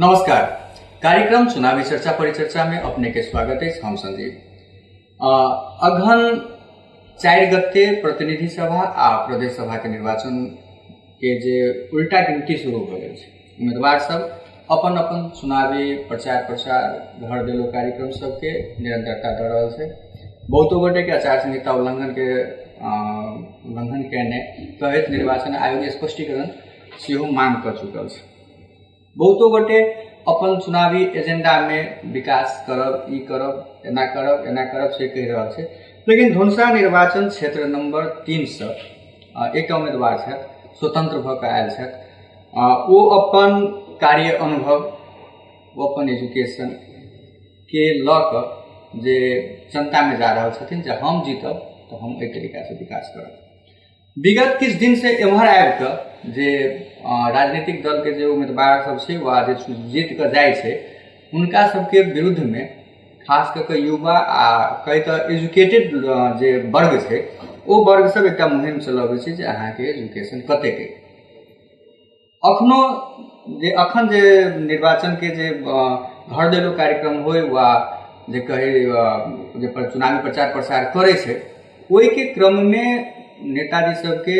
नमस्कार। कार्यक्रम चुनावी चर्चा परिचर्चा में अपने के स्वागत है। हम संजीव। अगहन 4 गते प्रतिनिधि सभा आ प्रदेश सभा के निर्वाचन के जे उल्टा गिनती शुरू हो गए। उम्मीदवार सब अपन अपन चुनावी प्रचार प्रसार घर देलो कार्यक्रम सबके निरंतरता दे रहल छै। बहुतो गोटे के आचार संहिता उल्लंघन केने कहैत निर्वाचन आयोग स्पष्टीकरण सेहो मांग कर चुकल छै। बहुतो गोटे अपन चुनावी एजेंडा में विकास करब, ई करब, एना करब से कह रहल छै। लेकिन धनुषा निर्वाचन क्षेत्र नंबर 3 से एक उम्मीदवार छथि, स्वतंत्र भऽ कऽ आयल छथि। वो अपन कार्य अनुभव, वो अपन एजुकेशन के लऽ कऽ जे जनता में जा रहल छथिन जे हम जीतब तो हम एहि तरीका से विकास करब। विगत किछु दिन से एम्हर आबि कऽ जे राजनीतिक दल के जे उम्मीदवार सब छै वा जे जीत कऽ जाइ छै हुनका सबके विरुद्ध में खास कऽ के युवा आ कई तऽ एजुकेटेड जे वर्ग छै ओ वर्ग सब एकटा मुहिम चलाबै छै जे अहाँके एजुकेशन कतेक अइ। अखन जे निर्वाचन के जे घर देलो कार्यक्रम होय वा जे कहे जे चुनावी प्रचार प्रसार करे छै ओहि के क्रम में नेताजी सबके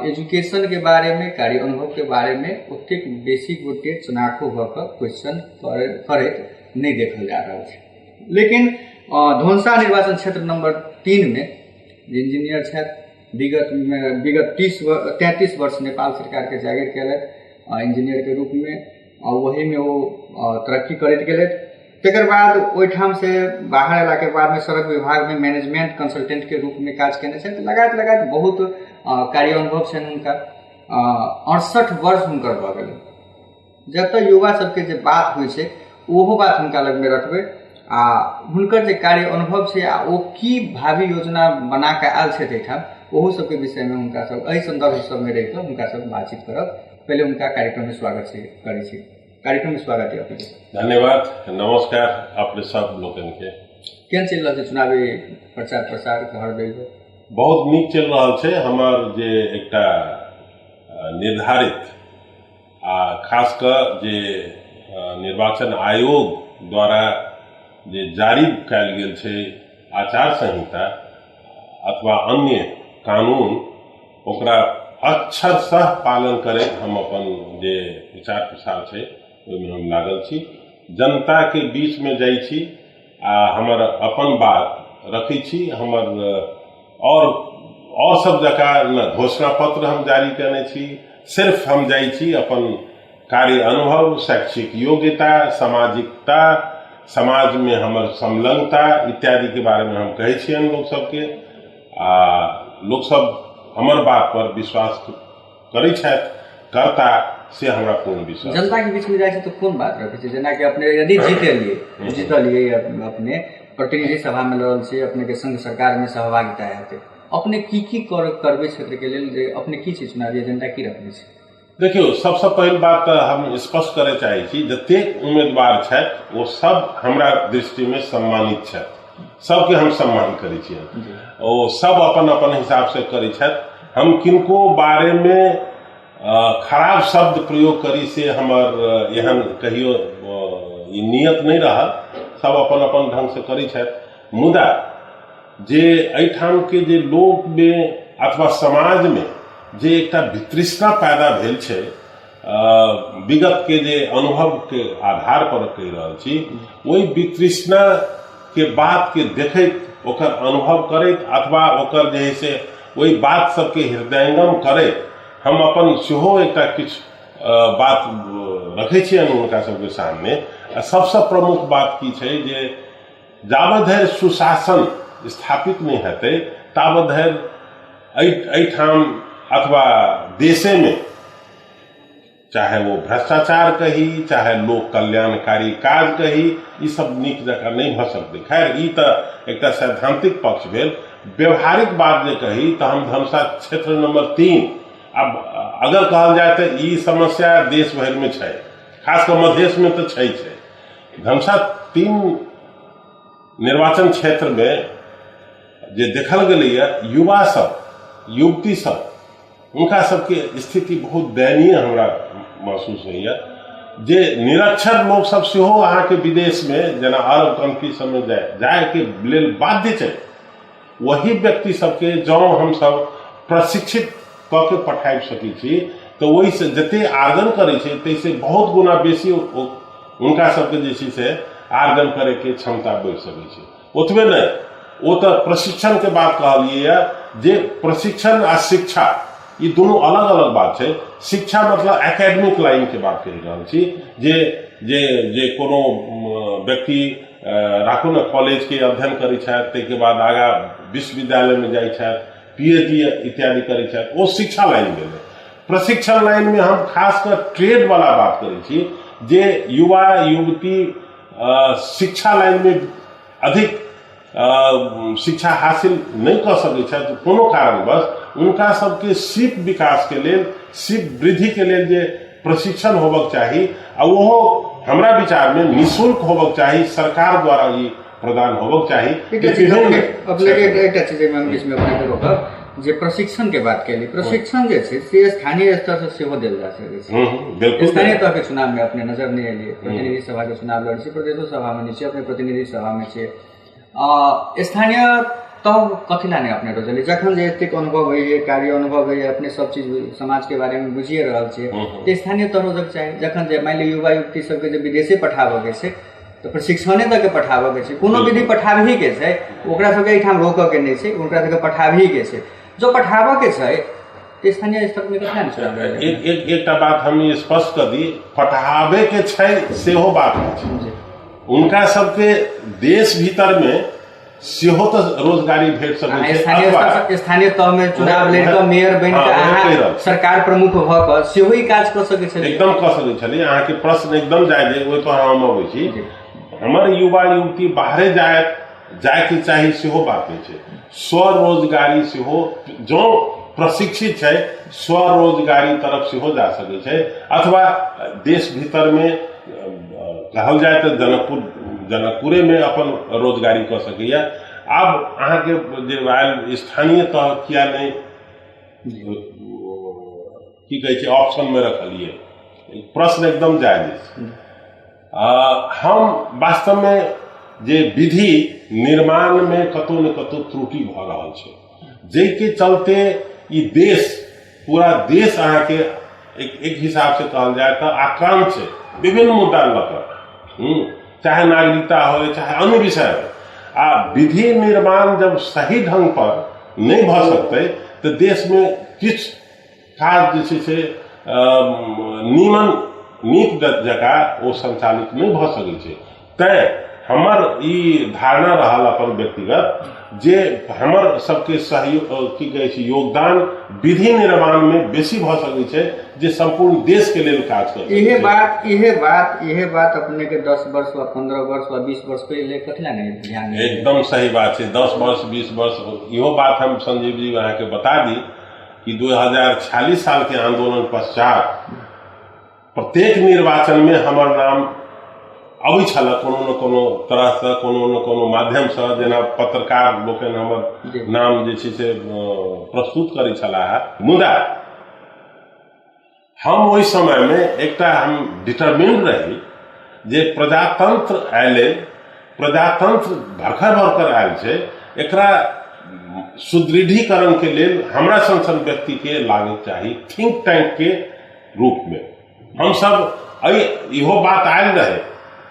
एजुकेशन के बारे में, कार्य अनुभव के बारे में ओतेक बेसी गोटे चनाखो भऽ कऽ क्वेश्चन करैत नहीं देखल जा रहा है। लेकिन धनुषा निर्वाचन क्षेत्र नंबर 3 में इंजीनियर छथि, विगत 33 वर्ष नेपाल सरकार के जागीर केलथि इंजीनियर के रूप में, वही में वो तरक्की करैत गेलथि। तकर बाद ओहिठाम से बाहर अयला के बाद में सड़क विभाग में मैनेजमेंट कंसल्टेंट के रूप में काज केने छथि। लगातार बहुत कार्य अनुभव छनि हुनका। 68 वर्ष हुनकर भऽ गेलै। जतऽ युवा सबके जे बात होइ छै ओहो बात हुनका लग में रखबै आ हुनकर जे कार्य अनुभव छै आ ओ की भावी योजना बना के आयल छथि एहिठाम ओहो सबके विषय में हुनका सब एहि संदर्भ सब में रहि कऽ हुनका सब बातचीत करब। पहले हुनका कार्यक्रम में स्वागत करै छी। कार्यक्रम में स्वागत है अपने। धन्यवाद, नमस्कार अपने सब लोगन के। केहन चलि रहल छै चुनावी प्रचार प्रसार घर देल? बहुत नीक चल रहा है। हमार जे एकटा निर्धारित आ खास कर जे निर्वाचन आयोग द्वारा जे जारी कयल गेल छै आचार संहिता अथवा अन्य कानून ओकरा अक्षरशः पालन करे हम अपन जे प्रचार प्रसार छै ओहिमे हम लागल छी। जनता के बीच में जाइ छी आ हमर अपन बात रखै छी। हमर और सब जगह न घोषणा पत्र हम जारी करने छी, सिर्फ हम जाइ छी अपन कार्य अनुभव, शैक्षिक योग्यता, सामाजिकता, समाज में हमर संलग्नता इत्यादि के बारे में हम कहै छियनि लोग सबके। लोग सब हमर बात पर विश्वास करै छथि, करता से हमरा पूर्ण विश्वास। जनता के बीच में जाए तो कौन बात रखे छै? जेना कि अपने यदि जीतलिए अपने प्रतिनिधि सभा में लड़ल छी, अपने के संघ सरकार में सहभागिता हेतै, अपने की करबे क्षेत्र के लेल जे अपने की छै चुनावी एजेंडा की रखने छै? देखियो, सबसे पहले बात हम स्पष्ट करे चाहे छी जतेक उम्मीदवार छथि वो सब हमरा दृष्टि में सम्मानित छथि। सबके हम सम्मान करै छियनि। ओ सब अपन अपन हिसाब से करै छथि। हम किनको बारे में खराब शब्द प्रयोग करी से हमर एहन कहियो नियत नहीं रहा। सब अपन अपन ढंग से करी छथि। मुदा जे एहिठाम के जे लोक में अथवा समाज में जे एकटा वितृष्णा पैदा भेल छै विगत के जे अनुभव के आधार पर कहि रहल छी, ओहि वितृष्णा के बात के देखैत ओकर अनुभव करैत अथवा ओकर जे है से वही बात सबके हृदयंगम करैत हम अपन सेहो एकटा किछु बात रखै छियनि हुनका सबके सामने। सबसे प्रमुख बात की छै जे जाबत धरि सुशासन स्थापित नहीं हेतै ताबत धरि एहिठाम अथवा देशे में चाहे वो भ्रष्टाचार कही चाहे लोक कल्याणकारी काज कही ई सब नीक जकाँ नहीं भऽ सकते। खैर ई तऽ एकटा सैद्धांतिक पक्ष भेल। व्यवहारिक बात जे कही तो हम धनुषा क्षेत्र नंबर 3 अब अगर कहल जाए तो ई समस्या देश भर में छै, खास कर मधेश में तो छै। धनुषा 3 निर्वाचन क्षेत्र में जे देखल गेलैया युवा सब, युवती सब, उनका सबके स्थिति बहुत दयनीय हमरा महसूस होइया। जे निरक्षर लोग सब सेहो अहाँ के विदेश में जेना अरब कंट्री सब में जाए के लेल बाध्य छै, वही व्यक्ति सबके जँ हम सब प्रशिक्षित कऽ के पठाबि सकै छी तऽ ओहि से जते आर्जन करै छै ताहिसे बहुत गुना बेसी उनका सबके जे छै से आर्जन करे के क्षमता बढ़ि सकै छै। ओतबे नहीं, वो तो प्रशिक्षण के बात कहलिए जे प्रशिक्षण आ शिक्षा ये दोनों अलग अलग बात है। शिक्षा मतलब एकेडमिक लाइन के बात कहि रहल छी, जे जे जे कोनो व्यक्ति राखू ने कॉलेज के अध्ययन करै छथि, ताहिके बाद आगा विश्वविद्यालय में जाइ छथि, पीएचडी इत्यादि करै छथि, वो शिक्षा लाइन भेलै। प्रशिक्षण लाइन में हम खासकर ट्रेड वाला बात करै छी, जे युवा युवती शिक्षा लाइन में अधिक शिक्षा हासिल नहीं कर सकै छथि कोनो कारणवश, उनका सबके सिर्फ विकास के लेल, सिर्फ वृद्धि के लेल जे प्रशिक्षण होबक चाही, आ वो हमरा विचार में निःशुल्क होबक चाही, सरकार द्वारा ये प्रदान होबक चाही। एकटा चीज में बीच में अपने रोकब, जे प्रशिक्षण के बात केली, प्रशिक्षण जे छै से स्थानीय स्तर से सेहो देल जा सकै छै। स्थानीय तह के चुनाव में अपने नजर नहीं एलिए, प्रतिनिधि सभा के चुनाव लड़ै छी, प्रदेशो सभा में नहीं, अपने प्रतिनिधि सभा में छै, स्थानीय तब कथी लाने अपने रोजली जखन जे एतेक अनुभव होइए, कार्य अनुभव होइए, अपने सब चीज समाज के बारे में बुझिए रहल छियै, तऽ स्थानीय तह रोजक चाही। जखन जे मान लिअ युवा युवती सबके जे विदेशे पठाबऽ के छै तऽ प्रशिक्षणे तक के पठाबऽ के छै, कोनो विधि पठाबही के छै, ओकरा सबके एहिठाम रोकऽ के नहीं छै, ओकरा सबके पठाबही के छै। जो पठाबऽ के छै स्थानीय स्तर में कथी नहि छै। एकटा बात हम स्पष्ट कर दी, पठाबे के छै सेहो बात छै, उनका सबके देश भीतर में सेहो तो रोजगारी भेट सकै छै। स्थानीय तह में चुनाव लड़ कऽ मेयर बनि कऽ सरकार प्रमुख भऽ कऽ सेहो ई काज कऽ सकै छै, एकदम कऽ सकै छलै। अहाँ के प्रश्न एकदम जायज है, ओहि पर हम अबै छी। हमर युवा युवती बाहरे जाय के चाही सेहो बात नहीं छै, स्वरोजगारी सेहो जो प्रशिक्षित छै स्वरोजगारी तरफ सेहो जा सकै छै, अथवा देश भीतर में कहल जाए तो जनकपुरे में अपन रोजगारी कर सकैया। अब अहाँ के जे स्थानीय तह किया नहीं की कहै छै ऑप्शन में रखलिए, प्रश्न एकदम जायज। हम वास्तव में जे विधि निर्माण में कतौ न कतौ त्रुटि भऽ रहल छै, जै के चलते ई देश, पूरा देश अहाँ के एक हिसाब से कहल जाए तो आक्रांत छै विभिन्न मुद्दा लऽ, चाहे नागरिकता हो चाहे अन्य विषय हो। आ विधि निर्माण जब सही ढंग पर नहीं भऽ सकते तो देश में किछ काज जे छै से नीक जकाँ ओ संचालित नहीं भऽ सकै छै। तैं हमर ई धारणा रहल अपन व्यक्तिगत, जे हमर सबके सहयोग की कहै छै योगदान विधि निर्माण में बेसी भऽ सकै छै, जे संपूर्ण देश के लेल काज करतै। इहे बात अपने के 10 वर्ष व 15 वर्ष व 20 वर्ष पहले कथी ला नहीं ध्यान। एकदम सही बात है, 10 वर्ष 20 वर्ष इहो बात हम संजीव जी अहाँ के बता दी कि 2046 साल के आंदोलन पश्चात प्रत्येक निर्वाचन में हमर नाम अबै छल, कोनो न कोनो तरह से, कोनो न कोनो माध्यम से, जेना पत्रकार लोकनि हमर नाम जे छै से प्रस्तुत करै छलाह। मुदा हम ओहि समय में एकटा हम डिटरमिन्ड रही जे प्रजातंत्र आयले, प्रजातंत्र भरखर भरखर आयल छै, एकरा सुदृढ़ीकरण के लेल हमरा सन व्यक्ति के लागे चाही थिंक टैंक के रूप में। हम सब इहो बात आयल रहे,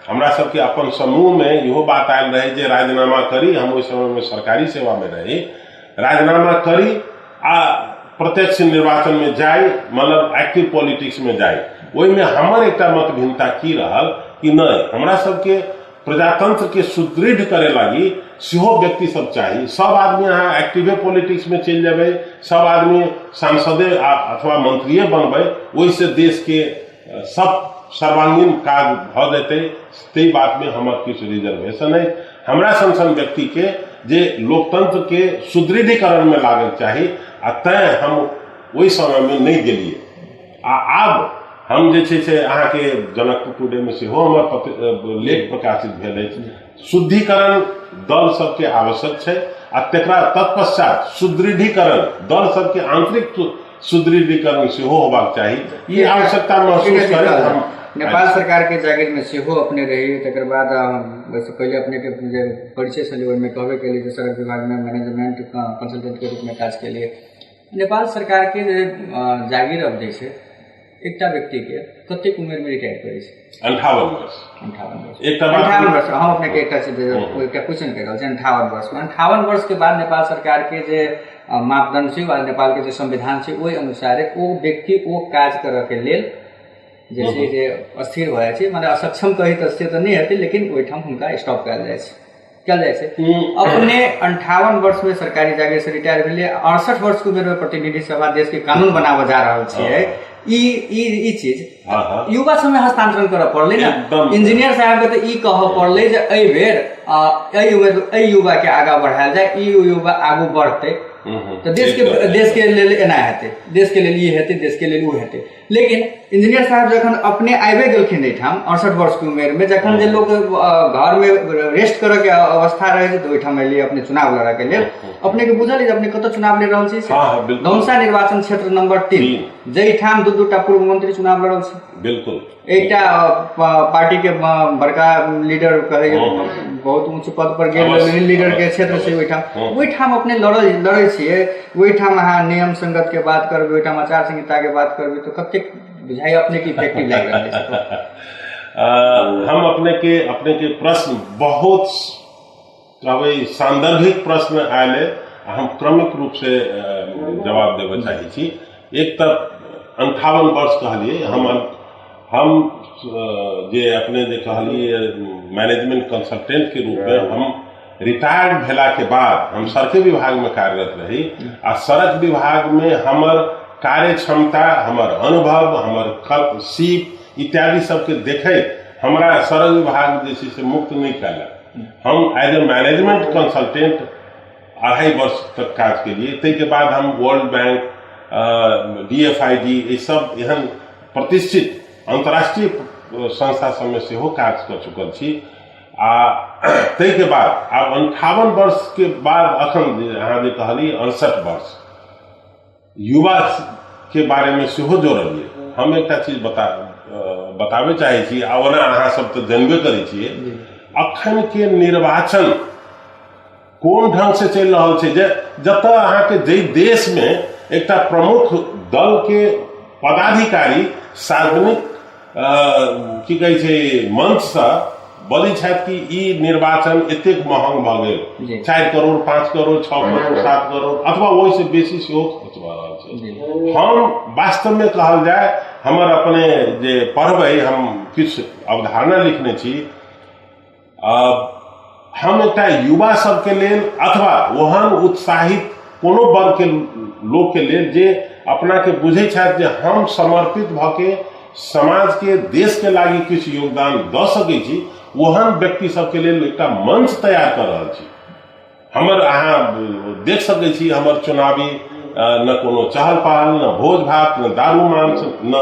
हमरा सबके अपन समूह में इहो बात आयल रहे जे राजीनामा करी। हम ओहि समय में सरकारी सेवा में रही, राजीनामा करी आ प्रत्यक्ष निर्वाचन में जाए, मतलब एक्टिव पॉलिटिक्स में जाए। ओहि में हमर एकटा मत भिन्नता की रहल कि नहीं, हमरा सबके प्रजातंत्र के सुदृढ़ करे लागी सेहो व्यक्ति सब चाहिए। सब आदमी अहाँ एक्टिवे पॉलिटिक्स में चल जाबे, सब आदमी सांसदे अथवा मंत्रिये बनबे, ओहि से देश के सब सर्वांगीण काज भ जेतै, ताहि बात में हमर किछु रिजर्वेशन है। हमरा सन व्यक्ति के जे लोकतंत्र के सुदृढ़ीकरण में लागल चाही, आ तैं हम ओहि समय में नहीं गेलिए। आब हम जे छै से अहाँ के जनकपुर टुडे में सेहो हमर लेख प्रकाशित भेल अछि। शुद्धिकरण दल सबके आवश्यक छै, आ तेकरा तत्पश्चात सुदृढ़ीकरण दल सबके आंतरिक सुदृढ़ीकरण सेहो होबाक चाही। ई आवश्यकता महसूस करैत नेपाल सरकार के जागीर में सेहो अपने रही, तकर बाद वैसे पहले अपने के जे परिचय छलै ओहिमे कहबे केलिए जे सड़क विभाग में मैनेजमेंट कंसल्टेंट के रूप में काज केलिए। नेपाल सरकार के जे जागीर अवधि छै एकटा व्यक्ति के कतेक उम्र में रिटायर करे छै? 58 वर्ष। 58 वर्ष। हम अपने के एकटा क्वेश्चन कर रहल छी 58 वर्ष। 58 वर्ष के बाद नेपाल सरकार के जे मापदंड छै वा नेपाल के जे संविधान छै ओहि अनुसार ओ व्यक्ति ओ काज करऽ के लेल जैसे जे अस्थिर भ जाइ छै, मतलब असक्षम कही तऽ से तऽ नहीं हेतै, लेकिन ओहिठाम हुनका स्टॉप कयल जाइ छै। अपने 58 वर्ष में सरकारी जागीर से रिटायर भेलिए, 68 वर्ष के उम्र में प्रतिनिधि सभा देश के कानून बनाबऽ जा रहल छियै। ई चीज युवा समय हस्तांतरण करऽ पड़लै ना। इंजीनियर साहब के तऽ ई कहऽ पड़लै जे एहि बेर एहि युवा के आगा बढ़ायल जाय, ई युवा आगू बढ़तै तो देश के लेल एना हेतै, देश के लेल ई हेतै, देश के लेल ओ हेतै। लेकिन इंजीनियर साहब जखन अपने आबे गेलखिन एहिठाम 68 वर्ष के उम्र में, जखन जे लोग घर में रेस्ट करऽ के अवस्था रहे छै तऽ ओहिठाम एलिए अपने चुनाव लड़ऽ के लेल। अपने के बुझल है अपने कतऽ चुनाव लड़ रहल छी? धौंसा निर्वाचन क्षेत्र नंबर 3, जहिठाम दूटा पूर्व मंत्री चुनाव लड़ल छै। बिल्कुल। एकटा पार्टी के बड़का लीडर कहे बहुत ऊंच पद पर गेल लीडर के क्षेत्र छै, ओहिठाम अपने लड़ै छियै। ओहिठाम अहाँ नियम संगत के बात करबै, ओहिठाम आचार संहिता के बात करबै तो कतेक बुझाइ अपने की इफेक्टिव लागि रहल छै? हम अपने के प्रश्न बहुत कहबै सांदर्भिक प्रश्न आयले, हम क्रमिक रूप से जवाब देबऽ चाहै छी। एक तऽ 58 वर्ष कहलिए, हम जे अपने जे कहलिए मैनेजमेंट कंसल्टेंट के रूप में हम रिटायर्ड भेला के बाद हम सड़क विभाग में कार्यरत रही। आ सड़क विभाग में हमर कार्य क्षमता, हमर अनुभव, हमर सीप इत्यादि सबके देखे हमरा सड़क विभाग जे से मुक्त नहीं कयलक। हम एज ए मैनेजमेंट कंसल्टेंट 2.5 वर्ष तक काज केलिए। ताहिके बाद हम वर्ल्ड बैंक, DFID ये सब एहन प्रतिष्ठित अंतर्राष्ट्रीय संस्था सबमें सेहो काज कर चुकल छी। आ ताहिके बाद आब 58 वर्ष के बाद अखन जे अहाँ जे कहली 68 वर्ष युवा के बारे में सेहो जोड़लिए। हम एकटा चीज बताबे चाहे छी, आ ओना अहाँ सब तो जानबे करै छियै अखन के निर्वाचन कोन ढंग से चल रहा है। जतऽ अहाँ के जे देश में एकटा प्रमुख दल के पदाधिकारी सार्वजनिक की कहै छै मंच से बोली छथि कि ई निर्वाचन एतेक महंग भऽ गेल, 4 करोड़ 5 करोड़ 6 करोड़ 7 करोड़ अथवा ओहि से बेसी सेहो खर्च भऽ रहल छै। हम वास्तव में कहल जाय हमर अपने जे पढ़बै हम किछु अवधारणा लिखने छी। हम एकटा युवा सबके लेल अथवा ओहन उत्साहित कोनो वर्ग के लोग के लेल जे अपना के बुझे छथि जे हम समर्पित भऽ के समाज के देश के लागी किछु योगदान दऽ सकै छी, ओहन व्यक्ति सबके लेल एकटा मंच तैयार कर रहल छी। हमर अहाँ देख सकै छी हमर चुनावी न कोनो चहल पहल, न भोज भात, न दारू मांस, न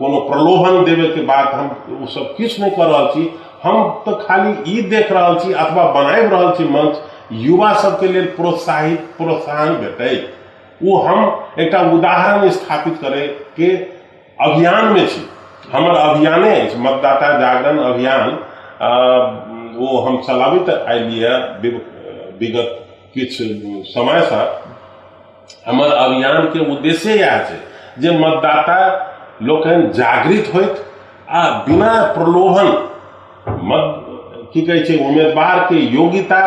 कोनो प्रलोभन देवे के बात, हम वो सब किछु नहीं कर रहल छी। हम तो खाली ई देख रहल छी अथवा बनाबि रहल छी मंच युवा सबके लेल प्रोत्साहन भेटै। वो हम एकटा उदाहरण स्थापित करे के अभियान में छी। हमर अभियाने अछि मतदाता जागरण अभियान, वो हम चलाबैत आइलिए विगत किछु समय से। हमर अभियान के उद्देश्य यह छै जे मतदाता लोकनि जागृत होइत आ बिना प्रलोभन की कहै छै उम्मीदवार के योग्यता,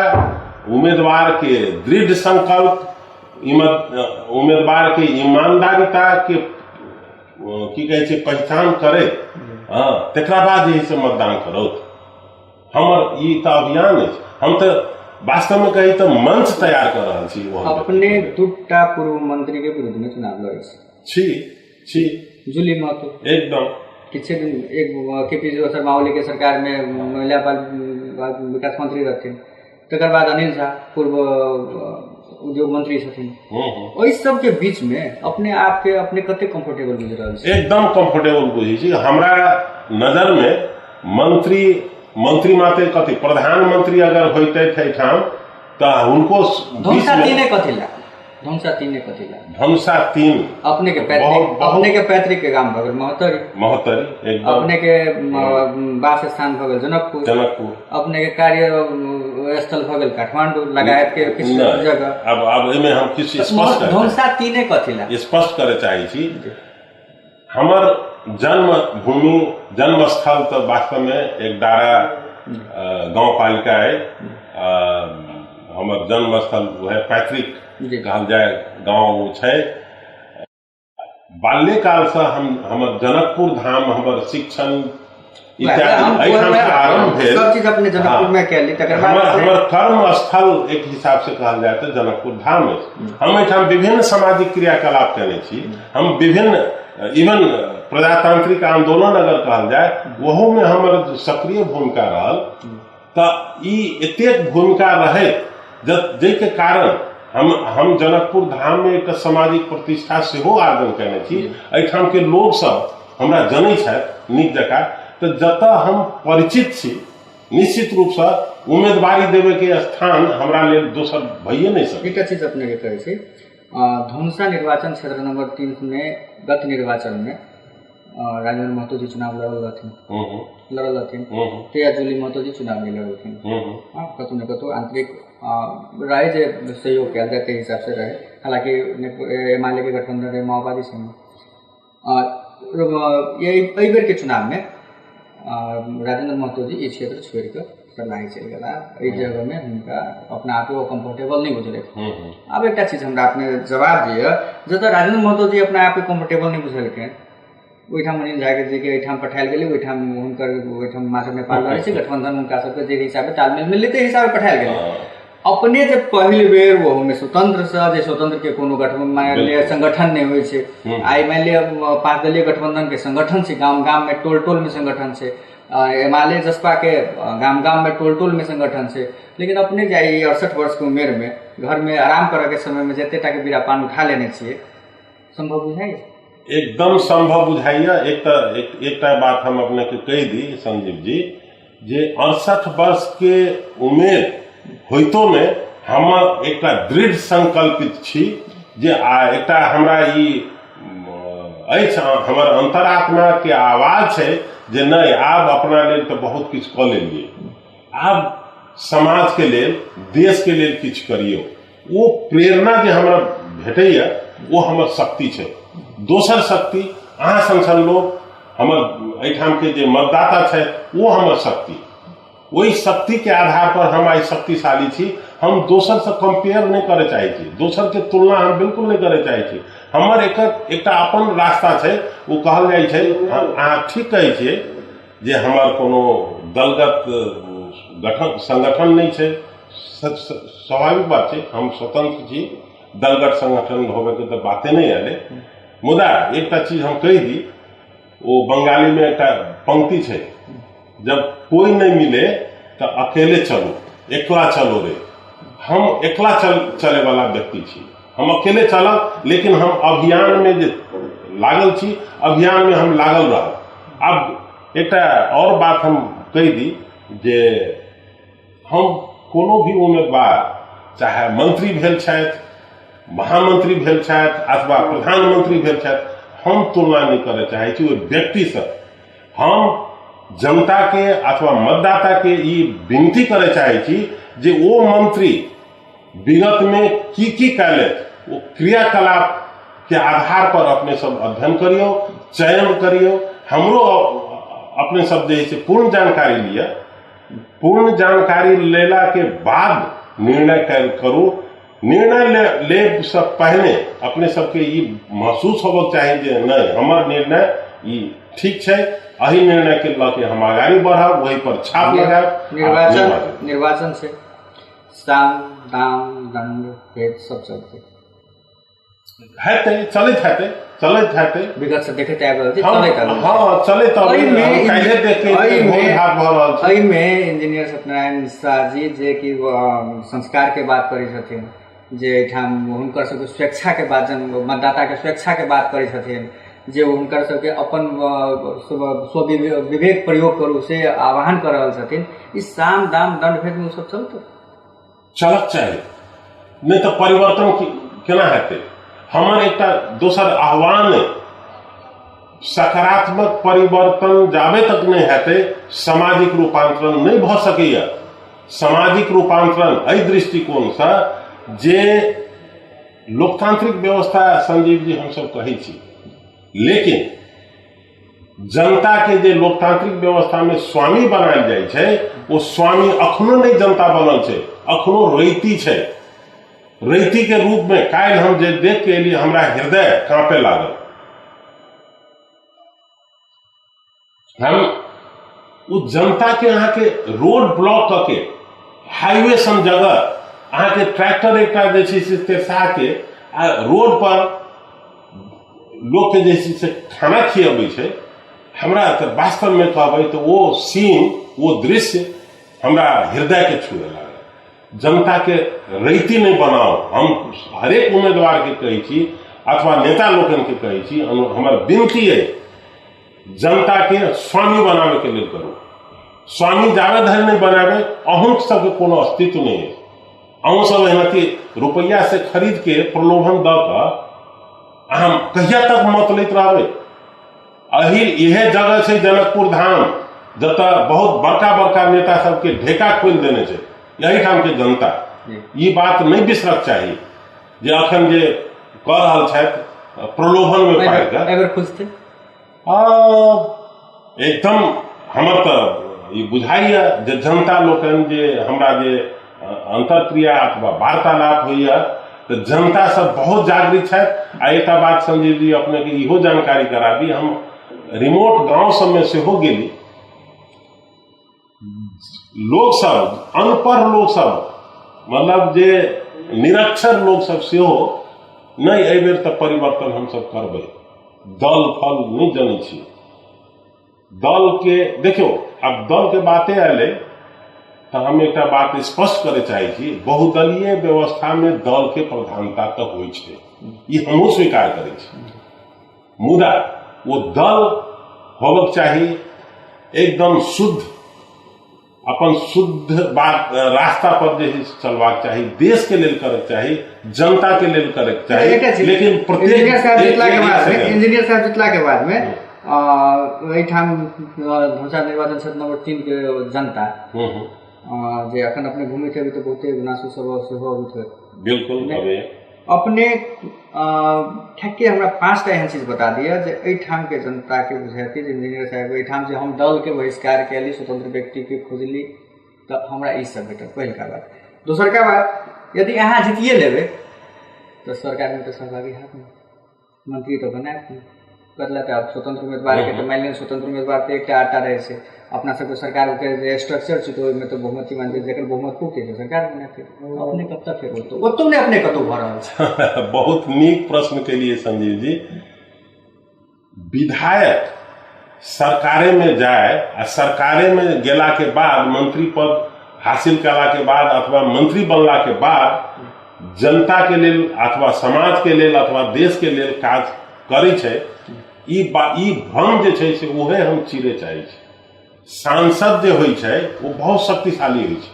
उम्मीदवार के दृढ़ संकल्प, उम्मीदवार के ईमानदारिता के की कहै छै पहचान करे, तकरा बाद यही से मतदान करो। हमर ई तऽ अभियान अछि। हम तऽ वास्तव में कही तो मंच तैयार कर रहा छी। अपने 2टा पूर्व मंत्री के विरुद्ध में चुनाव लड़े छी जुली महतो एकदम किछु दिन एक KP शर्मा ओली के सरकार में महिला बाल विकास मंत्री रहथिन, तकर बाद अनिल झा पूर्व उद्योग मंत्री छथिन। ओहि सब के बीच में अपने आप के अपने कते कंफर्टेबल बुझ रहल छी? एकदम कंफर्टेबल बुझै छी। हमरा नजर में मंत्री माते कथी प्रधानमंत्री अगर होते ठाम तऽ हुनको धौंसा तीने कथी ला धनुषा 3 कथी ला धनुषा 3 अपने के पैतृक के गांव भगल महोत्तरी एकदम अपने के वास स्थान भगल जनकपुर अपने के कार्य स्थल भगल काठमांडू लगायत के किसी जगह अब एमे हम किसी स्पष्ट धनुषा 3 कथी ला स्पष्ट करे चाहे छी हमर जन्म भूमि जन्म स्थल तो वास्तव में एक दारा गांव पालिका है हमर जन्म स्थल वह पैतृक कहल जाए गांव छै बाल्यकाल से हमर जनकपुर धाम हमर शिक्षण इत्यादि आरंभ भेल सब चीज अपने जनकपुर में कैली तकर बाद हमर कर्म स्थल एक हिसाब से कहल जाए तो जनकपुर धाम है हम एठाम विभिन्न सामाजिक क्रियाकलाप केने छी हम विभिन्न इवन प्रजातांत्रिक आंदोलन अगर कहल जाए वहू में हमर सक्रिय भूमिका रहल तो एतेक भूमिका रहे जाहिके कारण हम जनकपुर धाम में एक सामाजिक प्रतिष्ठा सेहो आर्जन केने छी एठाम के लोग सब हमरा जनै छथि नीक जकाँ तो जतऽ हम परिचित छी निश्चित रूप से उम्मीदवारी देवे के स्थान हमरा लेल दोसर भइए नहीं सके। एकटा चीज अपने के कहै छी धनुषा निर्वाचन क्षेत्र नंबर 3 में गत निर्वाचन में राजेंद्र महतो जी चुनाव लड़ल हथिन तेया जूली महतो जी चुनाव नहीं लड़लथिन कतौ न कतौ आंतरिक रहे जे सहयोग कयल जाए के हिसाब से रहे हालांकि एमाले के गठबंधन रहे माओवादी संग एहि बेर के चुनाव में राजेंद्र महतो जी ये क्षेत्र छोड़ कर सरलाही चल गया एहि जगह में उनका अपना आप को कंफर्टेबल नहीं बुझले अब एक चीज हमरा अपने जवाब दिए जतऽ राजेंद्र महतो जी अपना आप को कंफर्टेबल नहीं बुझलखिन ओहिठाम अनिल झा जी के एहिठाम पठायल गेलै ओहिठाम हुनकर ओहिठाम मात्र नेपाल रहै छै गठबंधन हुनका सबके जे हिसाबे तालमेल मिललै ते हिसाबे पठायल गेलै अपने जब पहली बेर वो में स्वतंत्र से जे स्वतंत्र के कोनो गठबंधन संगठन नहीं होइ छै आई मान लिया 5 दलीय गठबंधन के संगठन छै गांव गांव में टोल टोल में संगठन छै एमाले जसपा के गांव गांव में टोल टोल में संगठन छै लेकिन अपने जाई 68 वर्ष के उम्र में घर में आराम करे के समय में जते टा के बीड़ा पान उठा लेने छिए संभव बुझाई एकदम संभव बुझाइए एक बात हम अपने के कह दी संजीव जी जे 68 वर्ष के उम्र होइतो में हम एक दृढ़ संकल्पित छी जे एक हमरा हमर अंतरात्मा के आवाज है जे नहीं आब अपना लेल तो बहुत किछु कऽ लेलिए आब समाज के लेल देश के लेल किछु करियो वो प्रेरणा जे हमरा भेटैया वो हमर शक्ति छै दोसर शक्ति अहाँ संसन लोग हमर एठाम के जे मतदाता छै वो हमर शक्ति वही शक्ति के आधार पर हम आई शक्तिशाली छी हम दोसर से कंपेयर नहीं करे चाहे छी दोसर के तुलना हम बिल्कुल नहीं करे चाहे छी हमर एकटा अपन रास्ता छै वो कहल जाय छै अहाँ ठीक कहै छियै जे हमर कोनो दलगत संगठन नहीं छै स्वाभाविक बात छै हम स्वतंत्र छी दलगत संगठन होवे के तो बातें नहीं आले मुदा एकटा चीज हम कह दी वो बंगाली में एक पंक्ति है जब कोई नहीं मिले तो अकेले चलो एकला चलो रे हम एकला चले वाला व्यक्ति छी हम अकेले चलब लेकिन हम अभियान में जे लागल छी अभियान में हम लागल रह अब एक और बात हम कह दी जे हम कोनो भी उम्मीदवार चाहे मंत्री भेल छथि महामंत्री भेल छथि अथवा प्रधानमंत्री भेल छथि हम तुलना नहीं करे चाहे छी ओहि व्यक्ति से हम जनता के अथवा मतदाता के ये विनती करे चाहे छी जे वो मंत्री विगत में की कैले वो क्रियाकलाप के आधार पर अपने सब अध्ययन करियो चयन करियो हमरो अपने सब जे पूर्ण जानकारी लिया पूर्ण जानकारी लेला के बाद निर्णय करू निर्णय ले से पहले अपने सबके ये महसूस होबक चाहिए जे नहीं हमर निर्णय ये ठीक है अही निर्णय के लऽ के हम आगाड़ी बढ़ब वही पर छाप लगाब निर्वाचन से साम दाम दंड भेद सब चलते चलैत हेतै विगत से देखते आबि रहल छै हाँ चलैत काल्हि देखे एहि में इंजीनियर सत्यनारायण मिश्रा जी जे कि संस्कार के बात करै छथिन जे एहिठाम हुनकर सबके स्वेच्छा के बात मतदाता के स्वेच्छा के बात करै छथिन जे हुनकर सबके अपन विवेक प्रयोग करू से आह्वान कर रहल छथिन ई साम दाम दंड भेद में सब चलत चाहिए नहीं तो परिवर्तन केना हेतै। हमर एकटा दोसर आह्वान अइ, सकारात्मक परिवर्तन जाबे तक नहीं हेतै सामाजिक रूपांतरण नहीं भ सकैया। सामाजिक रूपांतरण एहि दृष्टिकोण से जे लोकतांत्रिक व्यवस्था संजीव जी हम सब कहै छी, लेकिन जनता के जे लोकतांत्रिक व्यवस्था में स्वामी बनायल जाइ छै, वो स्वामी अखनो नहीं जनता बनल छै, अखनो रैती छै। रैती के रूप में काल्हि हम जे देख के एलियै हमरा हृदय कांपे लागल। हम उ जनता के अहाँ के रोड ब्लॉक करके हाईवे सन जगह अहाँ के ट्रैक्टर एकटा जे छै से तेरसा के आ रोड पर लोग के जे छै से खाना खियाबै छै। हमरा तो वास्तव में कहबै तो वो सीन, वो दृश्य हमरा हृदय के छुए लागल। जनता के रैती नहीं बनाओ। हम हरेक उम्मीदवार के कहै छी अथवा नेता लोकन के कहै छी, हमर विनती है जनता के स्वामी बनावे के लिए करू। स्वामी जावे धरि नहीं बनावे अहूँ सबके कोनो अस्तित्व नहीं है। अहूँ सब एनाती रुपया से खरीद के प्रलोभन द के अहाँ कहिया तक मत लैत रहबै। यह जगह है जनकपुर धाम, जतऽ बहुत बड़का बड़का नेता सबके ढेका खोल देने छै। यही ठाम के जनता ये बात नहीं बिसरक चाहिए जे अखन जे कह रहल छथि प्रलोभन में पाइ के एकदम हमर तो ये बुझाइया जे जनता लोकन जे हमरा जे अंतरक्रिया अथवा वार्तालाप होइया तो जनता सब बहुत जागृत है। आ एक बात संजीव जी अपने के इहो जानकारी करा दी, हम रिमोट गांव सब में से हो गेली, लोग सब अनपढ़ लोग सब मतलब जे निरक्षर लोग सब से हो नहीं एहि बेर तो परिवर्तन हम सब करबै। दल फल नहीं जानै छी। दल के देखियो, अब दल के बातें आए तो हम एक बात स्पष्ट करे चाहे छी, बहुदलीय व्यवस्था में दल के प्रधानता तो होइ छै, ये हमहूँ स्वीकार करै छी। मुदा वो दल होबक चाहिए एकदम शुद्ध, अपन शुद्ध बात रास्ता पर जे चलबाक चाहिए, देश के लेल करक चाहिए, जनता के लेल करक चाहिए। लेकिन इंजीनियर साहब जितला के बाद में एहिठाम धनुषा निर्वाचन क्षेत्र नंबर 3 के जनता जे अखन अपने घूमे थे, अभी तो बहुते गुनासो सब सेहो अभी बिल्कुल अपने ठेके हमरा 5टा एहन चीज बता दिया जे एहिठाम के जनता के बुझाती जे इंजीनियर साहब एहिठाम जे हम दल के बहिष्कार कैली, स्वतंत्र व्यक्ति के खोजली तो हमरा ई सब भेटल। पहिलका बात। दोसरका बात, यदि अहाँ जीतिए लेबै तो सरकार में तो सहभागी हैत नहीं, मंत्री तो बनायत बदला। तो आप स्वतंत्र उम्मीदवार के तो मान लिअ स्वतंत्र उम्मीदवार तो एकटा आटा रहे छै, अपना सबके सरकार के जे स्ट्रक्चर छै तो ओहिमे तो बहुमत मान लीजिए जकर बहुमत पुगतै छै सरकार बनाते। अपने कब तक फेर होतो ओतो ने अपने कतौ भ रहल छै। बहुत नीक प्रश्न के लिए संजीव जी। विधायक सरकारे में जाए आ सरकारे में गेला के बाद मंत्री पद हासिल कला के बाद अथवा मंत्री बनला के बाद जनता के लेल अथवा समाज के लेल अथवा देश के लेल काज करै छै, ई भ्रम जे छै से उहे हम चीरे चाहै छी। सांसद जे होइ छै वो बहुत शक्तिशाली होइ छै।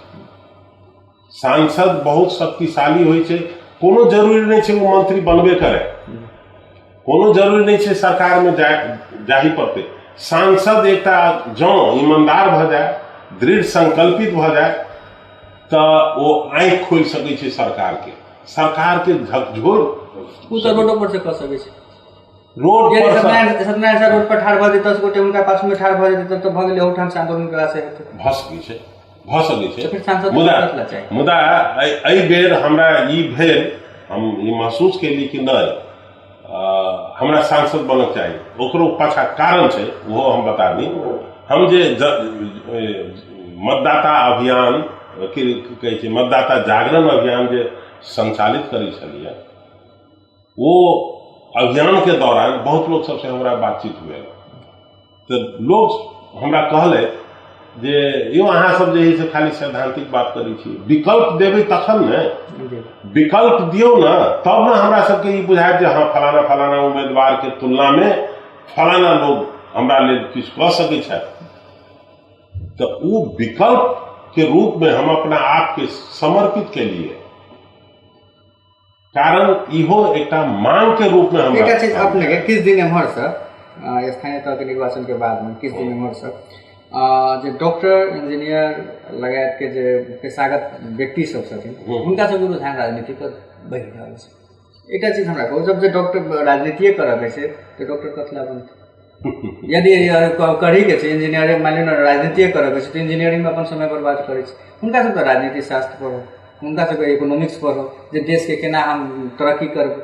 सांसद बहुत शक्तिशाली होइ छै, कोनो जरूरी नहीं छै वो मंत्री बनबे करे, कोनो जरूरी नहीं छै सरकार में जाही पड़ते। सांसद एकटा जँ ईमानदार भ जाए, दृढ़ संकल्पित भ जाए तो वो आँखि खोल सकै छै सरकार के झकझोर रोडो पर से कह सकै छै। रोड पर सत्यनारायण सर रोड पर ठाढ़ भ जेतै, 10 गोटे हुनका पास में ठाढ़ भ जेतै तो भ गेलै ओठाम से आंदोलन करा से भ सकै छै। मुदा एहि बेर हमरा ई भेल, हम ई महसूस केली कि नहीं हमरा सांसद बनक चाहिए। ओकरो पाछा कारण छै, वो हम बता दी। हम जे मतदाता अभियान कहै छै, मतदाता जागरण अभियान जे संचालित करै छलियै, वो अभियान के दौरान बहुत लोग सबसे हमरा बातचीत हुए तो लोग हमरा कहले जे यो अहाँ सब जे है से खाली सैद्धांतिक बात करै छी, विकल्प देबै तखन ने, विकल्प दियौ ना, तब ना हमरा सबके ई बुझायत जे हाँ फलाना फलाना उम्मीदवार के तुलना में फलाना लोग हमरा लेल किछु कह सकै छथि। तो वो विकल्प के रूप में हम अपना आप के समर्पित के लिए कारण इहो एकटा मांग के रूप में हम एकटा चीज अपने के किस दिन एम्हर से स्थानीय तह के निर्वाचन के बाद में किस दिन एम्हर से जे डॉक्टर इंजीनियर लगायत के जे पेशागत व्यक्ति सब छथिन हुनका सब रुझान राजनीति पर बढ़ि रहल छै। एकटा चीज हमरा कहू, जब जे डॉक्टर राजनीतिये करऽ के छै तो डॉक्टर कथला बनतै? यदि करी के छै इंजीनियरिंग, मान लिअ राजनीतिये करऽ के छै तो इंजीनियरिंग में अपन समय बर्बाद करै छै। हुनका सब राजनीति शास्त्र पढ़ो, हुनका सबके इकोनॉमिक्स पढ़ो, जे देश के केना हम तरक्की करबै।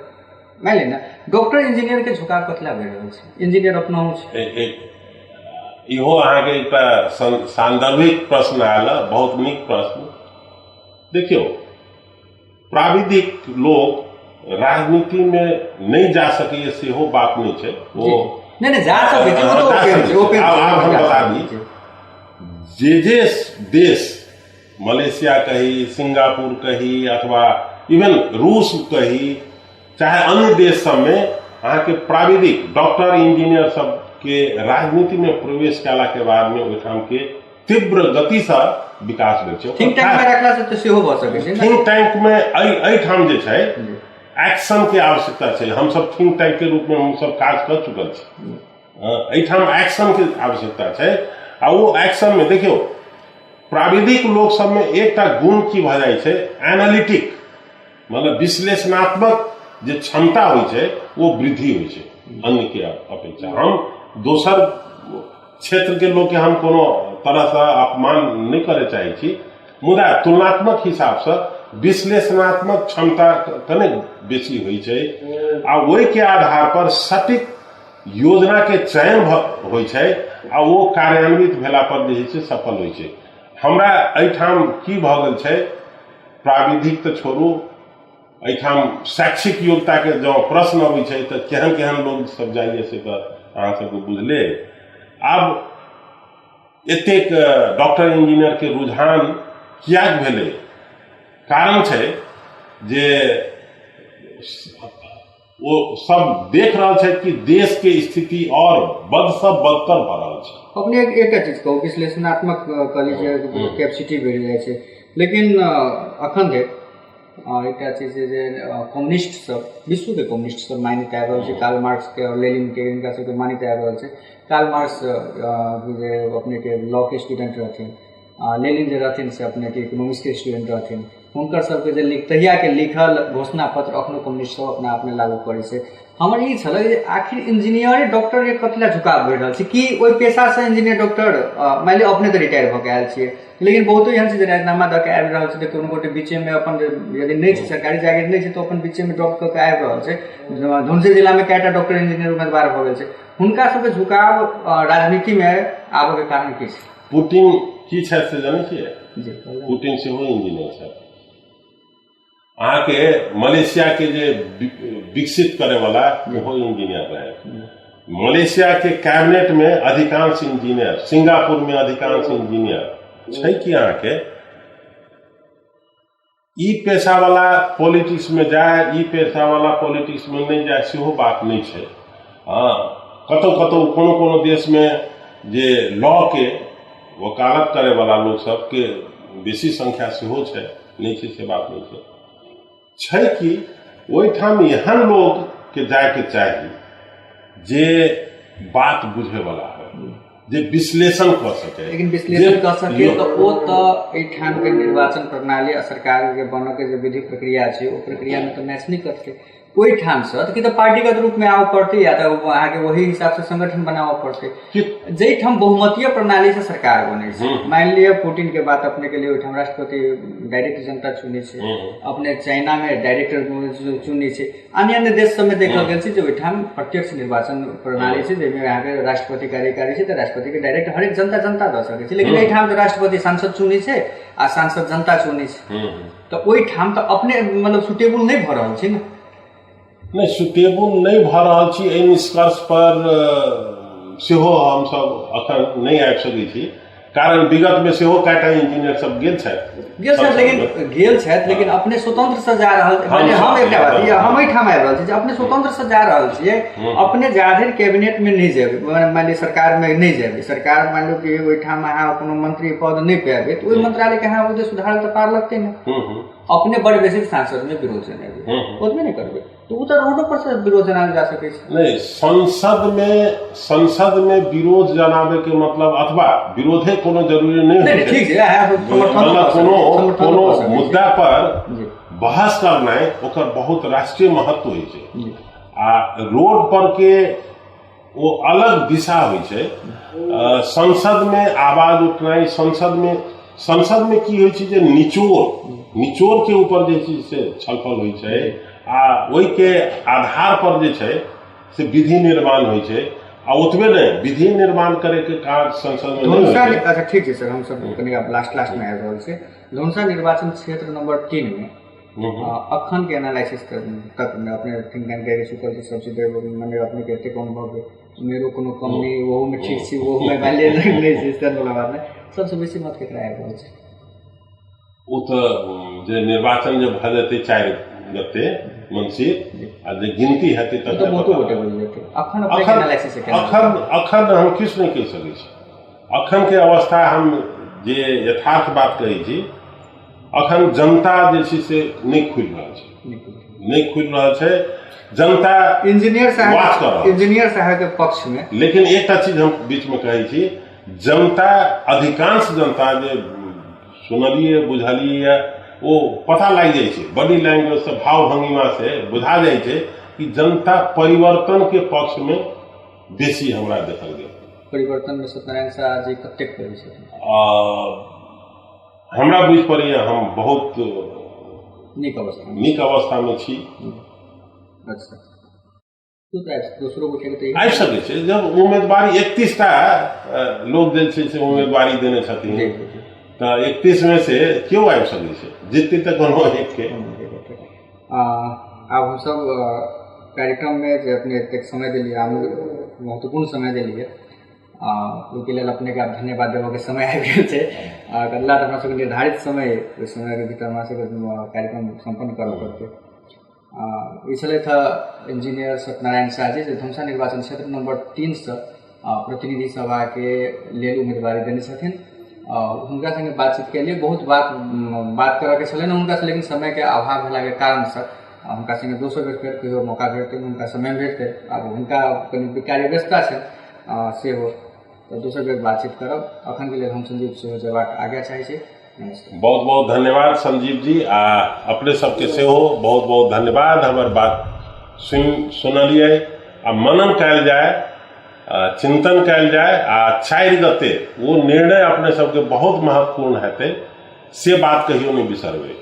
मान लिअ ना डॉक्टर इंजीनियर के झुकाव कथला भऽ रहल छै, इंजीनियर अपनाहु छै। इहो अहाँके एकटा सांदर्भिक प्रश्न आयल, बहुत नीक प्रश्न। देखियो, प्राविधिक लोग राजनीति में नहीं जा सके सेहो बात नहीं छै। वो नहीं जा सके छै, आब हम बता दी, जे देश मलेशिया कही, सिंगापुर कही, अथवा इवन रूस कही, चाहे अन्य देश सब में अहाँके प्राविधिक डॉक्टर इंजीनियर सब के राजनीति में प्रवेश कला के बाद में ओहिठाम के तीव्र गति से विकास भेल छै। थिंक टैंक में रखला से तो सेहो भ सकै छै। थिंक टैंक में एहिठाम जे छै एक्शन के आवश्यकता छै। हम सब थिंक टैंक के रूप में हम सब काज कर चुकल छी। एहिठाम एक्शन के आवश्यकता छै। आ वो एक्शन में देखियो, प्राविधिक लोग सब में एकटा गुण की भ जाय छै, एनालिटिक, मतलब विश्लेषणात्मक जे क्षमता होइ छै वो वृद्धि होइ छै अन्य के अपेक्षा। हम दोसर क्षेत्र के लोग के हम कोनो तरह से अपमान नहीं करे चाहे छी, मुदा तुलनात्मक हिसाब से विश्लेषणात्मक क्षमता कने बेसी होइ छै। आ ओहि के आधार पर सटीक योजना के चयन होइ छै आ वो कार्यान्वित भेला पर जे छै सफल होइ छै। हमरा एहिठाम की भ गेल छै, प्राविधिक तो छोड़ू, एहिठाम शैक्षिक योग्यता के जो प्रश्न अबै छै तो केहन केहन लोग सब जाइए से अहाँ सबके बुझले। आब एतेक डॉक्टर इंजीनियर के रुझान किया भेलै, कारण छै जे वो सब देख रहा है कि देश के स्थिति और बद सब बदतर भ रहल छै। अपने एकटा चीज कहू, विश्लेषणात्मक कॉलेज कैपेसिटी बढ़ि जाइ छै, लेकिन अखन देख एकटा चीज जे कम्युनिस्ट सब, विश्व के कम्युनिस्ट सब मान्यता आबि रहल छै, कार्ल मार्क्स के और लेनिन के, इनका सबके मान्यता आबि रहल छै। कार्ल मार्क्स जे अपने के लॉ के स्टूडेंट रहथिन, लेनिन जे रहथिन से अपने के इकोनॉमिक्स के स्टूडेंट रहथिन, हुनकर सबके जे तहिया के लिखल घोषणा पत्र अखनो कम्युनिस्ट सब अपना आप में लागू करै छै। हमर ई छल जे आखिर इंजीनियर डॉक्टर के कथला झुकाव बढ़ि रहल छै, कि ओहि पेशा से इंजीनियर डॉक्टर मान लिअ अपने तो रिटायर भऽ के आयल छियै, लेकिन बहुतो एहन छै जे राजीनामा दऽ के आबि रहल छै, कोनो गोटे बीचे में अपन यदि नहि छै सरकारी जागीर नहि छै तो अपन बीचे में ड्रॉप कऽ के आबि रहल छै। धुनसी जिला में कएटा डॉक्टर इंजीनियर उम्मीदवार भऽ गेल छै। हुनका सबके झुकाव राजनीति में आबऽ के कारण की छै? पुतिन की छै से जानै छियै? पुतिन सेहो इंजीनियर छै। अहाँ के मलेशिया के जे विकसित करे वाला वो इंजीनियर रहे। मलेशिया के कैबिनेट में अधिकांश इंजीनियर, सिंगापुर में अधिकांश इंजीनियर छै। कि अहाँ के ई पेशा वाला पॉलिटिक्स में जाए, ई पेशा वाला पॉलिटिक्स में नहीं जाए सेहो बात नहीं छै। हाँ, कतौ कतौ कोनो कोनो देश में जे लॉ के वकालत करे वाला लोग सबके बेसी संख्या सेहो छै, नहीं छै से बात नहीं छै। छै कि ओहिठाम एहन लोग के जाए के चाही जे बात बुझे वाला है, जे विश्लेषण कर सके। लेकिन विश्लेषण कर सके तो वो तो एठाम के निर्वाचन प्रणाली आ सरकार के बनऽ के जो विधि प्रक्रिया छै, वो प्रक्रिया में तो मैच नहीं करते। ओहि ठाम से कि तो पार्टीगत रूप में आबऽ पड़ते, या तो अहाँ के वही हिसाब से संगठन बनाबऽ पड़ते। जैठाम बहुमतीय प्रणाली से सरकार बने छै, मान लिअ पुतिन के बात अपने के लिए ओहिठाम राष्ट्रपति डायरेक्ट जनता चुने छै, अपने चाइना में डायरेक्ट चुने छै, अन्य अन्य देश सब में देखल गेल छै जे ओहिठाम प्रत्यक्ष निर्वाचन प्रणाली छै, जाहिमे अहाँ के राष्ट्रपति कार्यकारी छै, तो राष्ट्रपति के डायरेक्ट हरेक जनता दऽ सकै छै। लेकिन एहिठाम तो राष्ट्रपति सांसद चुने छै आ सांसद जनता चुने छै, तो ओहिठाम तो अपने मतलब सुटेबल नहीं भऽ रहल छै ने। नहीं, सुटेबल नहीं भऽ रहल छी, एहि निष्कर्ष पर सेहो हम सब अखन नहीं आबि सकै छी। कारण विगत में सेहो कएटा इंजीनियर सब गेल छथि लेकिन अपने स्वतंत्र से जा रहल माने हम एकटा बात हम एहिठाम आबि रहल छी जे अपने स्वतंत्र से जा रहल छियै अपने जाधरि कैबिनेट में नहीं जेबै मान ली सरकार में नहीं जेबै सरकार मान लो कि ओहिठाम अहाँ कोनो मंत्री पद नहीं पेबै तो ओहि मंत्रालय के अहाँ ओदे सुधार तऽ पार लगतै ने अपने बड़ बेसी सांसद में विरोध जनाबे ओतबे नहीं करबै तो उ तऽ रोडो पर से विरोध जनाबे जा सकै छै नहीं संसद में विरोध जनाबे के मतलब अथवा विरोधे कोनो जरूरी नहीं ठीक छै मतलब कोनो मुद्दा पर बहस करनाइ ओकर बहुत राष्ट्रीय महत्व होइ छै आ रोड पर के वो अलग दिशा होइ छै संसद में आवाज उठनाइ संसद में की होइ छै जे निचोड़ के ऊपर जे छै से छलफल होइ छै आ ओहि के आधार पर जे छै से विधि निर्माण होइ छै आ ओतबे नहीं विधि निर्माण करे के काज संसद में नहीं। अच्छा ठीक है सर हम सब कनी अब लास्ट में आबि रहल छै धनुषा निर्वाचन क्षेत्र नंबर 3 में अखन के एनालिसिस तक में अपने थिंक टैंक के सुपर जी सबसे माने अपने के एते अनुभव मेरो कोनो कम नहीं वो में ठीक छी वो में वैल्यू नहीं सिस्टम वाला बात है सबसे बेसी मत केकरा आबि रहल छै ओ तो जे निर्वाचन जे भ जेतै 4 गते मंसिर आ जे गिनती हेतै तो बहुतो गोटे बोल जेतै अखन अपने एनालिसिस के अखन हम किछ नहीं कह सकै छी अखन के अवस्था हम जे यथार्थ बात कहै छी अखन जनता जे छै से नहीं खुल रहल छै जनता इंजीनियर साहब के पक्ष में लेकिन एकटा चीज हम बीच में कहै छी जनता अधिकांश जनता जे सुनलिए बुझलिए वो पता लग जाए छै बॉडी लैंग्वेज से भाव भंगिमा से बुझा जाए छै कि जनता परिवर्तन के पक्ष में बेसी हमरा देखल गेल परिवर्तन में सत्यनारायण शाह जी कतेक करै छथिन हमरा बुझ पड़ैया हम बहुत नीक अवस्था में छी। अच्छा तो दूसरो गोटे आबि सकै छै जब उम्मीदवारी 31टा लोग जे छै से उम्मीदवारी देने छथिन तो 31 में से क्यों आबि सकै छै जितने तक कोनो एक के अब हम सब कार्यक्रम में जे अपने एक समय दिलिए हम महत्वपूर्ण समय दिलिए ओहिके लेल अपने के धन्यवाद देबऽ के समय आबि गेल छै अगला हमरा सबके निर्धारित समय ओहि समय के भीतर हमरा सबके कार्यक्रम संपन्न करऽ पड़तै ई छलथि इंजीनियर सत्यनारायण शाह जी जे धनुषा निर्वाचन क्षेत्र नंबर 3 से प्रतिनिधि सभा के लेल उम्मीदवारी देने छथिन हुनका संगे बातचीत के लिए बहुत बात करऽ के छलनि हुनका से लेकिन समय के अभाव भेला के कारण से हुनका संगे दोसर बेर फेर कहियो मौका भेटतै हुनका समय भेटतै आब हुनका कनि कार्य व्यस्तता छै से हो तो दोसर बेर बातचीत करब अखन के लेल हम संजीव सेहो जबाक आगे चाहै छी। बहुत बहुत धन्यवाद संजीव जी आ अपने सबके सेहो बहुत बहुत धन्यवाद हमर बात सुनलिए आ मनन कयल जाए चिंतन कयल जाए आ 4 गते वो निर्णय अपने सबके बहुत महत्वपूर्ण हेतै से बात कहियो नहीं बिसरबै।